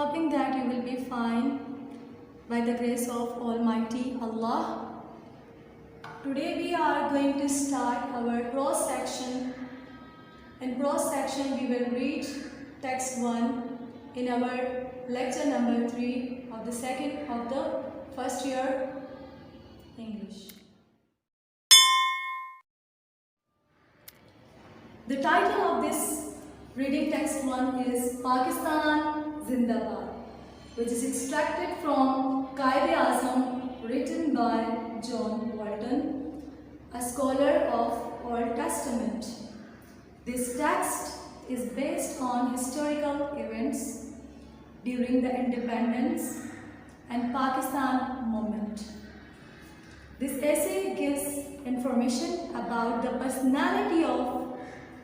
hoping that you will be fine by the grace of Almighty Allah. Today we are going to start our cross section. In cross section we will read text 1 in our lecture number 3 of the first year English. The title of this reading text 1 is Pakistan Zindabad, which is extracted from Qaid-e-Azam written by John Walton, a scholar of Old Testament. This text is based on historical events during the independence and Pakistan movement. This essay gives information about the personality of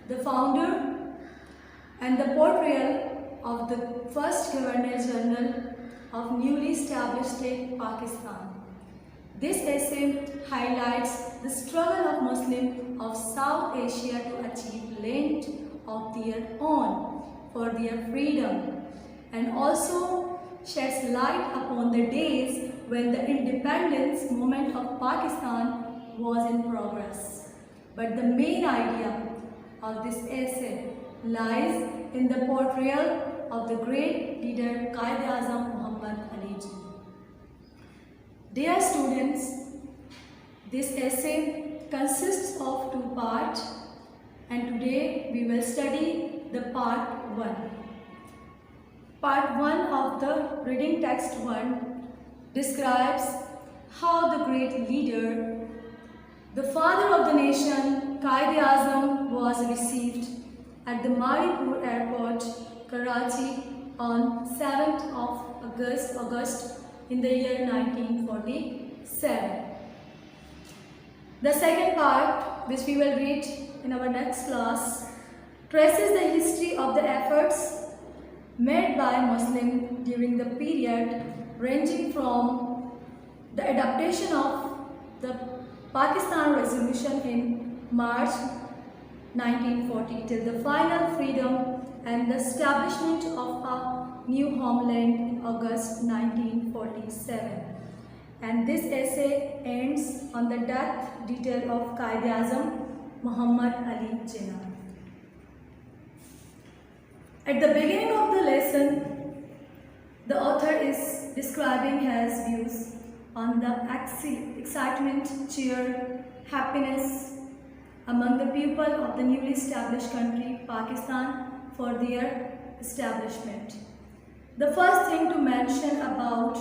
the founder and the portrayal of the first Governor-General of newly established state Pakistan. This essay highlights the struggle of Muslims of South Asia to achieve land of their own for their freedom, and also sheds light upon the days when the independence movement of Pakistan was in progress. But the main idea of this essay lies in the portrayal of the great leader Qaid-e-Azam Muhammad Ali Jinnah. Dear students, this essay consists of 2 parts, and today we will study the part 1. Part 1 of the reading text 1 describes how the great leader, the father of the nation, Qaid-e-Azam, was received at the Maripur Airport, Karachi on 7th of August in the year 1947. The second part, which we will read in our next class, traces the history of the efforts made by Muslims during the period ranging from the adaptation of the Pakistan Resolution in March 1940 till the final freedom and the establishment of a new homeland in August 1947. And this essay ends on the death detail of Qaid-e-Azam Muhammad Ali Jinnah. At the beginning of the lesson, the author is describing his views on the excitement, cheer, happiness among the people of the newly established country, Pakistan, for their establishment. The first thing to mention about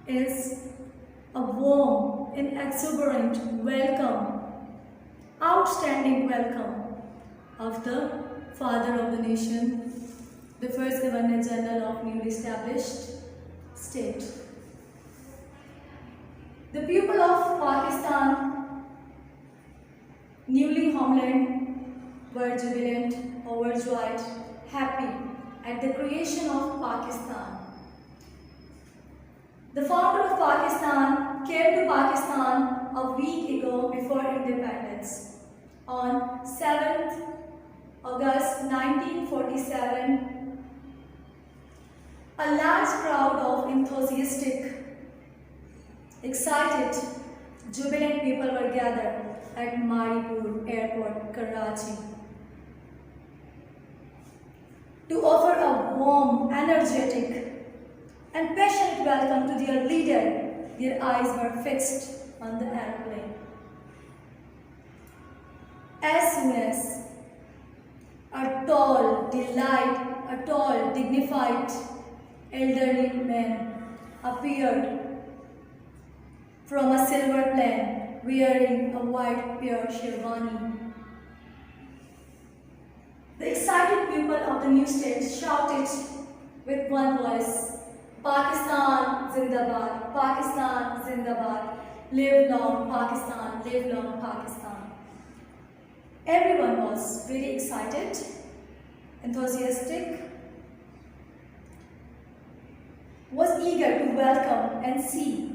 is a warm and exuberant welcome, outstanding welcome of the father of the nation, the first Governor-General of newly established state. The people of Pakistan, newly homeland, were jubilant, overjoyed, happy at the creation of Pakistan. The founder of Pakistan came to Pakistan a week ago before independence. On 7th August 1947, a large crowd of enthusiastic, excited, jubilant people were gathered at Maripur Airport, Karachi, to offer a warm, energetic, and passionate welcome to their leader. Their eyes were fixed on the airplane. As soon as a tall, dignified, elderly man appeared from a silver plane wearing a white pure sherwani, the excited people of the new state shouted with one voice, Pakistan Zindabad, Pakistan Zindabad, live long Pakistan, live long Pakistan. Everyone was very excited, enthusiastic, was eager to welcome and see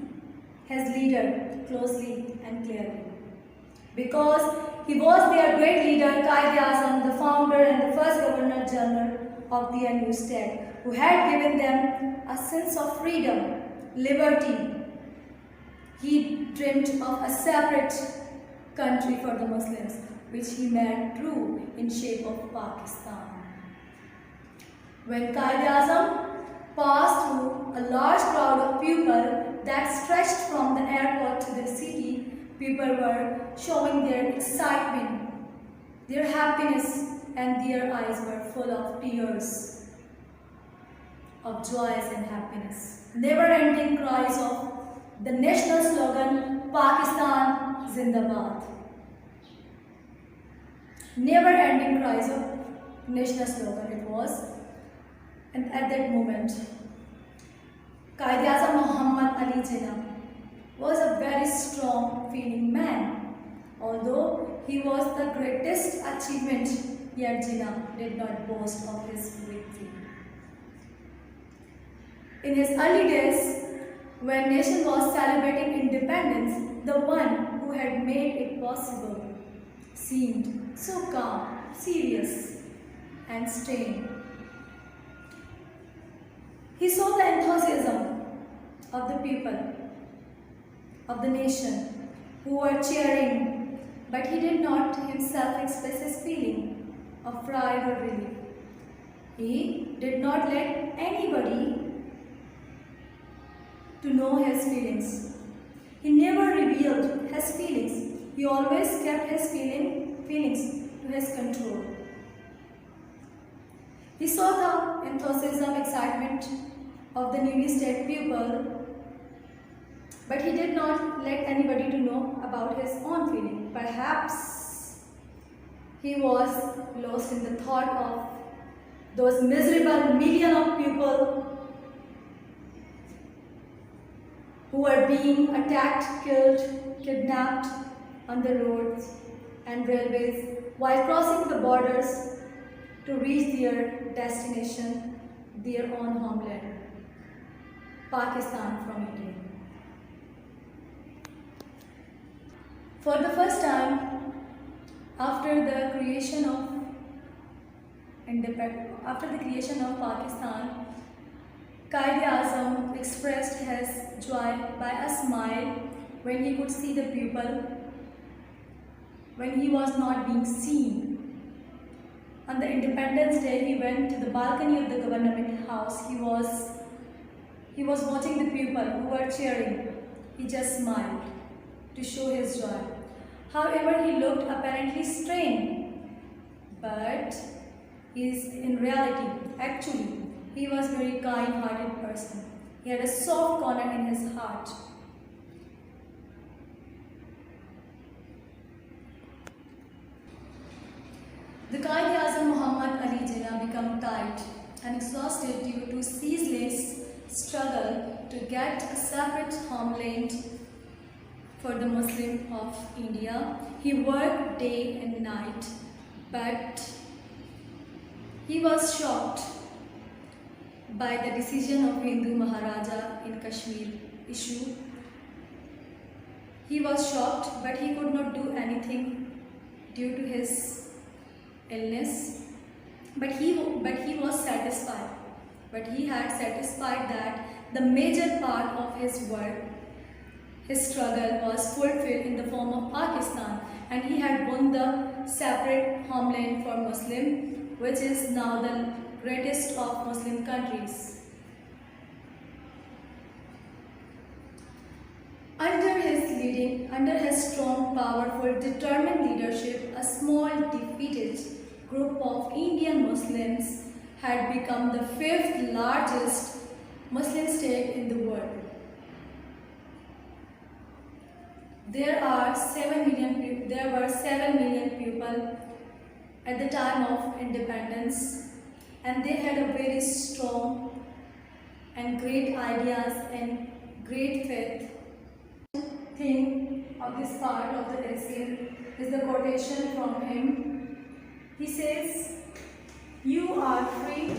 his leader closely and clearly. Because he was their great leader, Qaid-e-Azam, the founder and the first Governor-General of their new state, who had given them a sense of freedom, liberty. He dreamed of a separate country for the Muslims, which he made true in shape of Pakistan. When Quaid-e-Azam passed through a large crowd of people that stretched from the airport to the city, people were showing their excitement, their happiness, and their eyes were full of tears of joys and happiness. Never-ending cries of the national slogan, Pakistan Zindabad. Never-ending cries of national slogan it was. And at that moment, Quaid-e-Azam Muhammad Ali Jinnah was a very strong feeling man. Although he was the greatest achievement, yet Jinnah did not boast of his victory. In his early days, when nation was celebrating independence, the one who had made it possible seemed so calm, serious, and strained. He saw the enthusiasm of the people, of the nation, who were cheering, but he did not himself express his feeling of pride or relief. He did not let anybody to know his feelings. He never revealed his feelings. He always kept his feelings to his control. He saw the enthusiasm, excitement of the newly state pupil, but he did not let anybody to know about his own feeling. Perhaps he was lost in the thought of those miserable million of people who were being attacked, killed, kidnapped on the roads and railways while crossing the borders to reach their destination, their own homeland, Pakistan from India. For the first time, after the creation of Pakistan, Quaid-e-Azam expressed his joy by a smile when he could see the people, when he was not being seen. On the Independence Day, he went to the balcony of the government house. He was watching the people who were cheering. He just smiled to show his joy. However, he looked apparently strained, but in reality, actually, he was a very kind-hearted person. He had a soft corner in his heart. The Quaid-e-Azam Muhammad Ali Jinnah became tired and exhausted due to ceaseless struggle to get a separate homeland for the Muslim of India. He worked day and night, but he was shocked by the decision of Hindu Maharaja in Kashmir issue. He was shocked, but he could not do anything due to his illness. But he was satisfied. But he had satisfied that the major part of his work, his struggle, was fulfilled in the form of Pakistan, and he had won the separate homeland for Muslim, which is now the greatest of Muslim countries. Under his strong, powerful, determined leadership, a small, defeated group of Indian Muslims had become the 5th largest Muslim state in the world. There were 7 million people at the time of independence, and they had a very strong and great ideas and great faith. Thing of this part of the essay is the quotation from him. He says, "You are free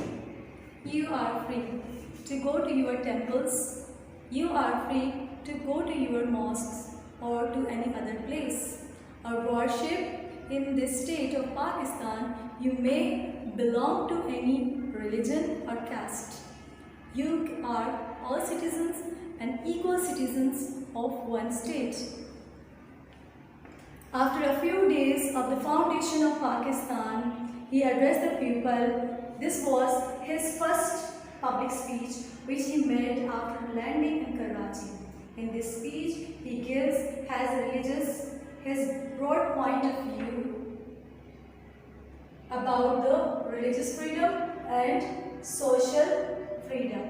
to go to your temples, you are free to go to your mosques or to any other place, or worship in this state of Pakistan. You may belong to any religion or caste. You are all citizens and equal citizens of one state. After a few days of the foundation of Pakistan, he addressed the people. This was his first public speech which he made after landing in Karachi. In this speech, he gives his broad point of view about the religious freedom and social freedom.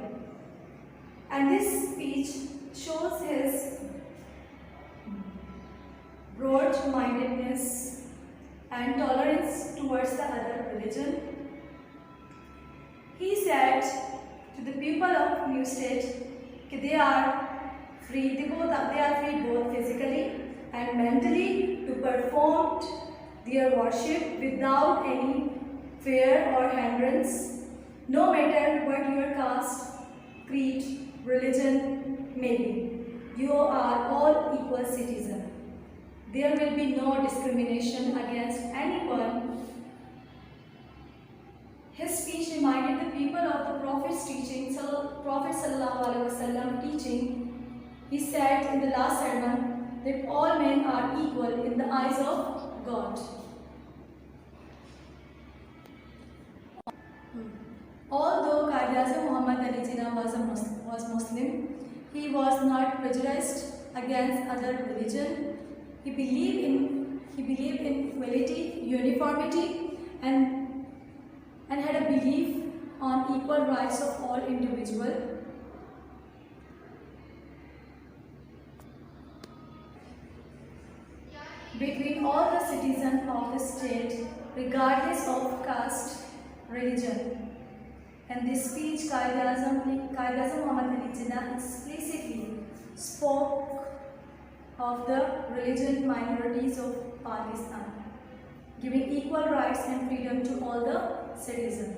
And this speech shows his broad-mindedness and tolerance towards the other religion. He said to the people of New State that they are free both physically and mentally to perform their worship without any fear or hindrance, no matter what your caste, creed, religion may be. You are all equal citizens. There will be no discrimination against anyone. His speech reminded the people of the Prophet's teaching, Prophet ﷺ teaching. He said in the last sermon that all men are equal in the eyes of God. Although Qaid-e-Azam Muhammad Ali Jinnah was Muslim, he was not prejudiced against other religion. He believed in equality, uniformity, and had a belief on equal rights of all individuals. Between all the citizens of the state, regardless of caste, religion. And this speech, Qaid-e-Azam Muhammad Ali Jinnah explicitly spoke of the religious minorities of Pakistan, giving equal rights and freedom to all the citizens.